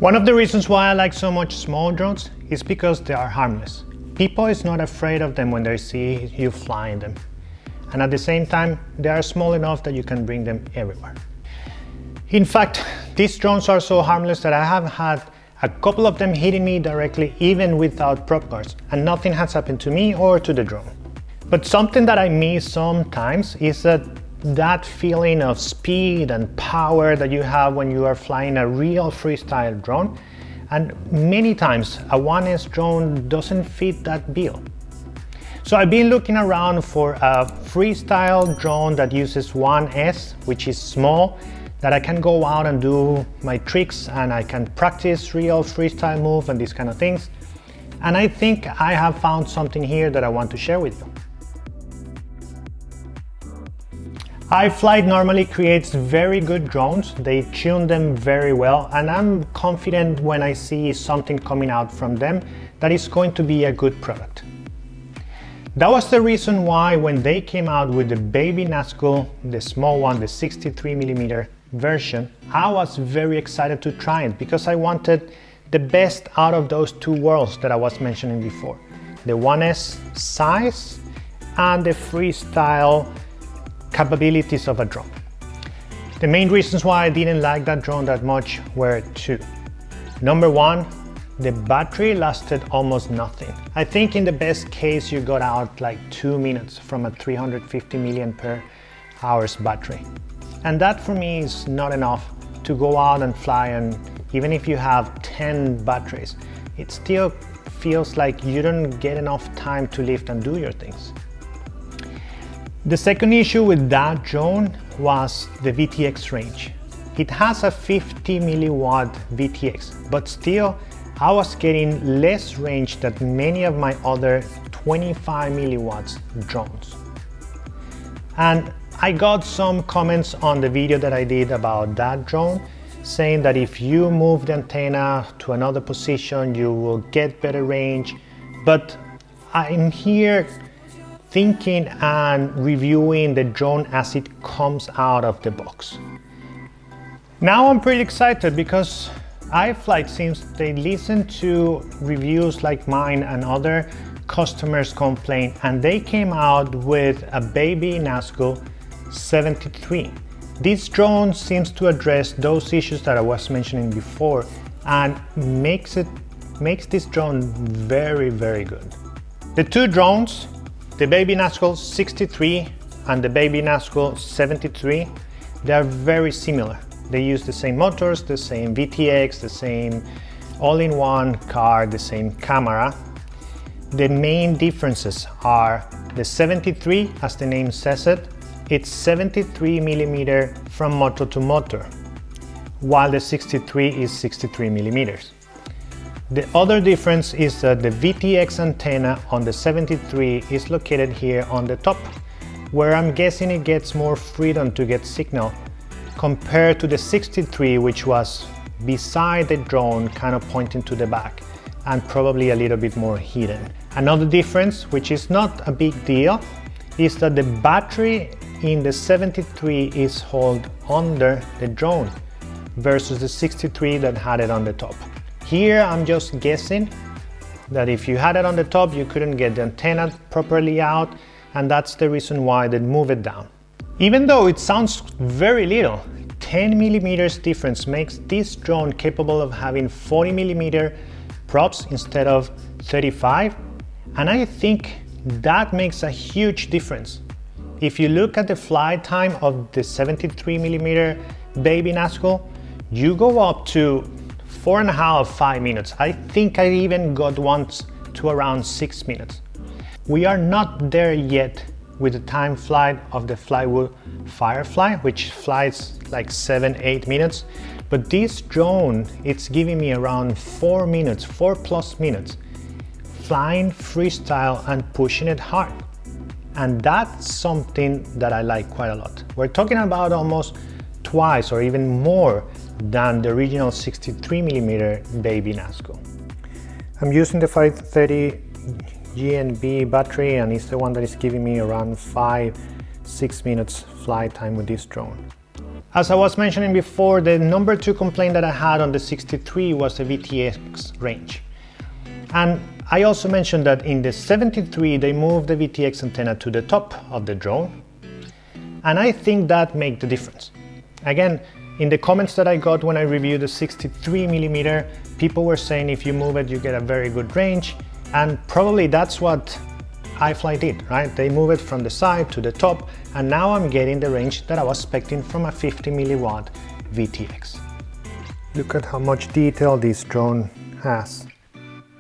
One of the reasons why I like so much small drones is because they are harmless. People is not afraid of them when they see you flying them. And at the same time, they are small enough that you can bring them everywhere. In fact, these drones are so harmless that I have had a couple of them hitting me directly even without prop guards, and nothing has happened to me or to the drone. But something that I miss sometimes is that feeling of speed and power that you have when you are flying a real freestyle drone. And many times a 1S drone doesn't fit that bill. So I've been looking around for a freestyle drone that uses 1S, which is small, that I can go out and do my tricks and I can practice real freestyle move and these kind of things. And I think I have found something here that I want to share with you. iFlight normally creates very good drones. They tune them very well, and I'm confident when I see something coming out from them that is going to be a good product. That was the reason why when they came out with the Baby Nazgul, the small one, the 63mm version, I was very excited to try it because I wanted the best out of those two worlds that I was mentioning before. The 1S size and the freestyle capabilities of a drone. The main reasons why I didn't like that drone that much were two. Number one, the battery lasted almost nothing. I think in the best case you got out like 2 minutes from a 350 mAh battery. And that for me is not enough to go out and fly, and even if you have 10 batteries, it still feels like you don't get enough time to lift and do your things. The second issue with that drone was the VTX range. It has a 50 milliwatt VTX, but still I was getting less range than many of my other 25 milliwatts drones. And I got some comments on the video that I did about that drone saying that if you move the antenna to another position you will get better range, but I'm here thinking and reviewing the drone as it comes out of the box. Now I'm pretty excited because iFlight seems they listen to reviews like mine and other customers complain, and they came out with a Baby Nazgul 73. This drone seems to address those issues that I was mentioning before and makes this drone very, very good. The two drones, the Baby Nazgul 63 and the Baby Nazgul 73, they are very similar. They use the same motors, the same VTX, the same all-in-one card, the same camera. The main differences are the 73, as the name says it, it's 73mm from motor to motor, while the 63 is 63mm. The other difference is that the VTX antenna on the 73 is located here on the top, where I'm guessing it gets more freedom to get signal compared to the 63, which was beside the drone, kind of pointing to the back and probably a little bit more hidden. Another difference, which is not a big deal, is that the battery in the 73 is held under the drone versus the 63 that had it on the top. Here I'm just guessing that if you had it on the top you couldn't get the antenna properly out, and that's the reason why they move it down. Even though it sounds very little, 10mm difference makes this drone capable of having 40mm props instead of 35, and I think that makes a huge difference. If you look at the flight time of the 73mm Baby Nazgul, you go up to 4.5–5 minutes. I think I even got once to around 6 minutes. We are not there yet with the time flight of the Flywood Firefly, which flies like 7–8 minutes, but this drone, it's giving me around 4 minutes, 4+ minutes, flying freestyle and pushing it hard. And that's something that I like quite a lot. We're talking about almost twice or even more than the original 63mm Baby Nazgul. I'm using the 530 GNB battery, and it's the one that is giving me around 5–6 minutes flight time with this drone. As I was mentioning before, the number 2 complaint that I had on the 63 was the VTX range. And I also mentioned that in the 73 they moved the VTX antenna to the top of the drone. And I think that made the difference. Again, in the comments that I got when I reviewed the 63mm, people were saying if you move it you get a very good range, and probably that's what iFlight did, right? They move it from the side to the top, and now I'm getting the range that I was expecting from a 50mW VTX. Look at how much detail this drone has.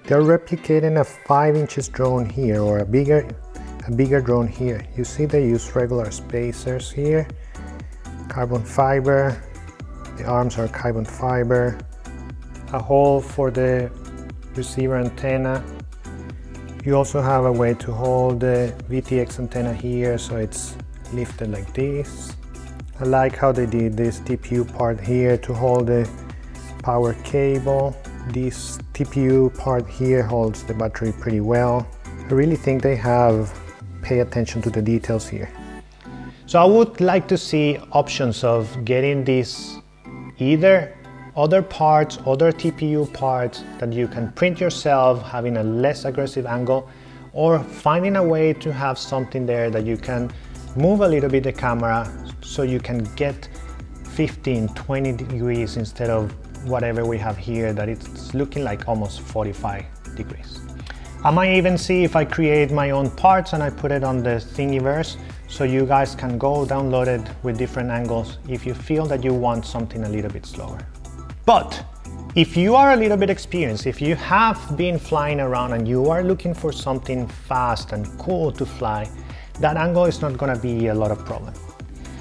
They're replicating a 5 inches drone here, or a bigger drone here. You see they use regular spacers here, carbon fiber, the arms are carbon fiber, a hole for the receiver antenna. You also have a way to hold the VTX antenna here, so it's lifted like this. I like how they did this TPU part here to hold the power cable. This TPU part here holds the battery pretty well. I really think they have paid attention to the details here. So I would like to see options of getting this, either other parts, other TPU parts that you can print yourself, having a less aggressive angle, or finding a way to have something there that you can move a little bit the camera so you can get 15-20 degrees instead of whatever we have here that it's looking like almost 45 degrees. I might even see if I create my own parts and I put it on the Thingiverse so you guys can go download it with different angles if you feel that you want something a little bit slower. But if you are a little bit experienced, if you have been flying around and you are looking for something fast and cool to fly, that angle is not going to be a lot of problem,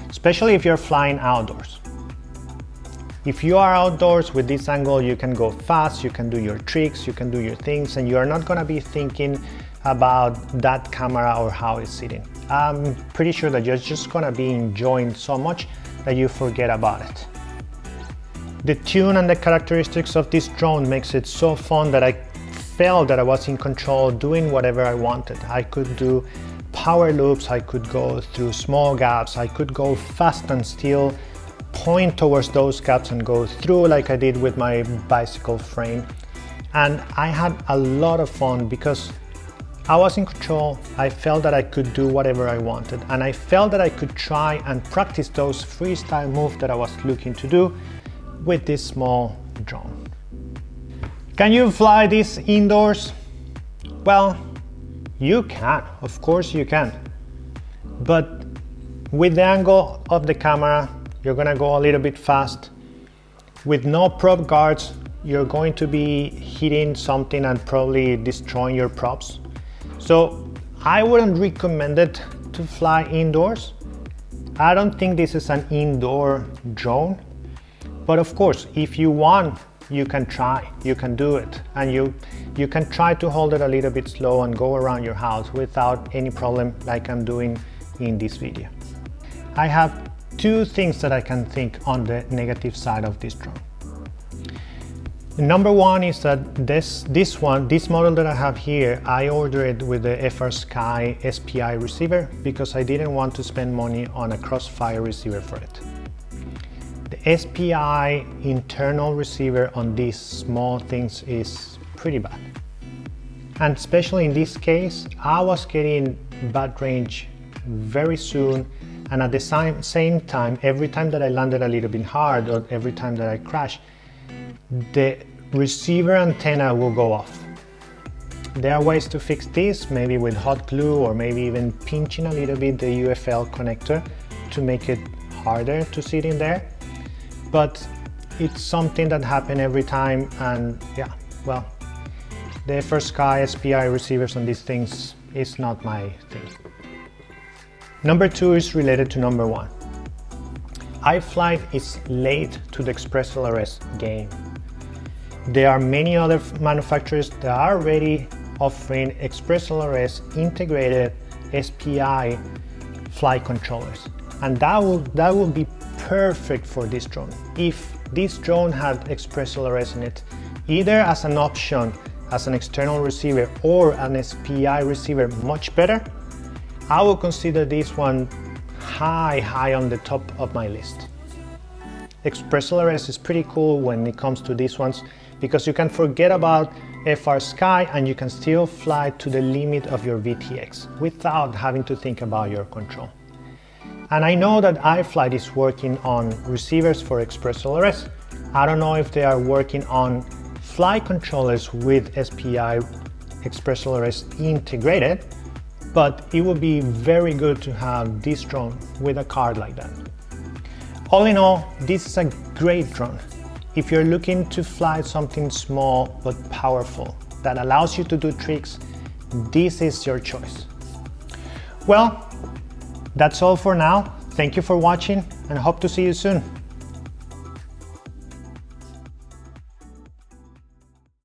especially if you're flying outdoors. If you are outdoors with this angle, you can go fast, you can do your tricks, you can do your things, and you are not going to be thinking about that camera or how it's sitting. I'm pretty sure that you're just going to be enjoying so much that you forget about it. The tune and the characteristics of this drone makes it so fun that I felt that I was in control doing whatever I wanted. I could do power loops, I could go through small gaps, I could go fast and still point towards those gaps and go through like I did with my bicycle frame. And I had a lot of fun because I was in control. I felt that I could do whatever I wanted, and I felt that I could try and practice those freestyle moves that I was looking to do with this small drone. Can you fly this indoors? Well, you can, of course you can. But with the angle of the camera, you're gonna go a little bit fast. With no prop guards, you're going to be hitting something and probably destroying your props. So I wouldn't recommend it to fly indoors. I don't think this is an indoor drone. But of course, if you want, you can try, you can do it. And you can try to hold it a little bit slow and go around your house without any problem like I'm doing in this video. I have 2 things that I can think on the negative side of this drone. Number 1 is that this model that I have here, I ordered it with the FrSky SPI receiver because I didn't want to spend money on a crossfire receiver for it. The SPI internal receiver on these small things is pretty bad. And especially in this case, I was getting bad range very soon, and at the same time, every time that I landed a little bit hard or every time that I crashed, the receiver antenna will go off. There are ways to fix this, maybe with hot glue or maybe even pinching a little bit the UFL connector to make it harder to sit in there. But it's something that happens every time, and yeah, well, the FrSky SPI receivers on these things is not my thing. Number 2 is related to number 1. iFlight is late to the Express LRS game. There are many other manufacturers that are already offering Express LRS integrated SPI flight controllers, and that will be perfect for this drone. If this drone had Express LRS in it, either as an option as an external receiver or an SPI receiver, much better, I will consider this one high on the top of my list. XLRS is pretty cool when it comes to these ones because you can forget about FrSky and you can still fly to the limit of your VTX without having to think about your control. And I know that iFlight is working on receivers for XLRS. I don't know if they are working on flight controllers with SPI XLRS integrated, but it would be very good to have this drone with a card like that. All in all, this is a great drone. If you're looking to fly something small but powerful that allows you to do tricks, this is your choice. Well, that's all for now. Thank you for watching and hope to see you soon.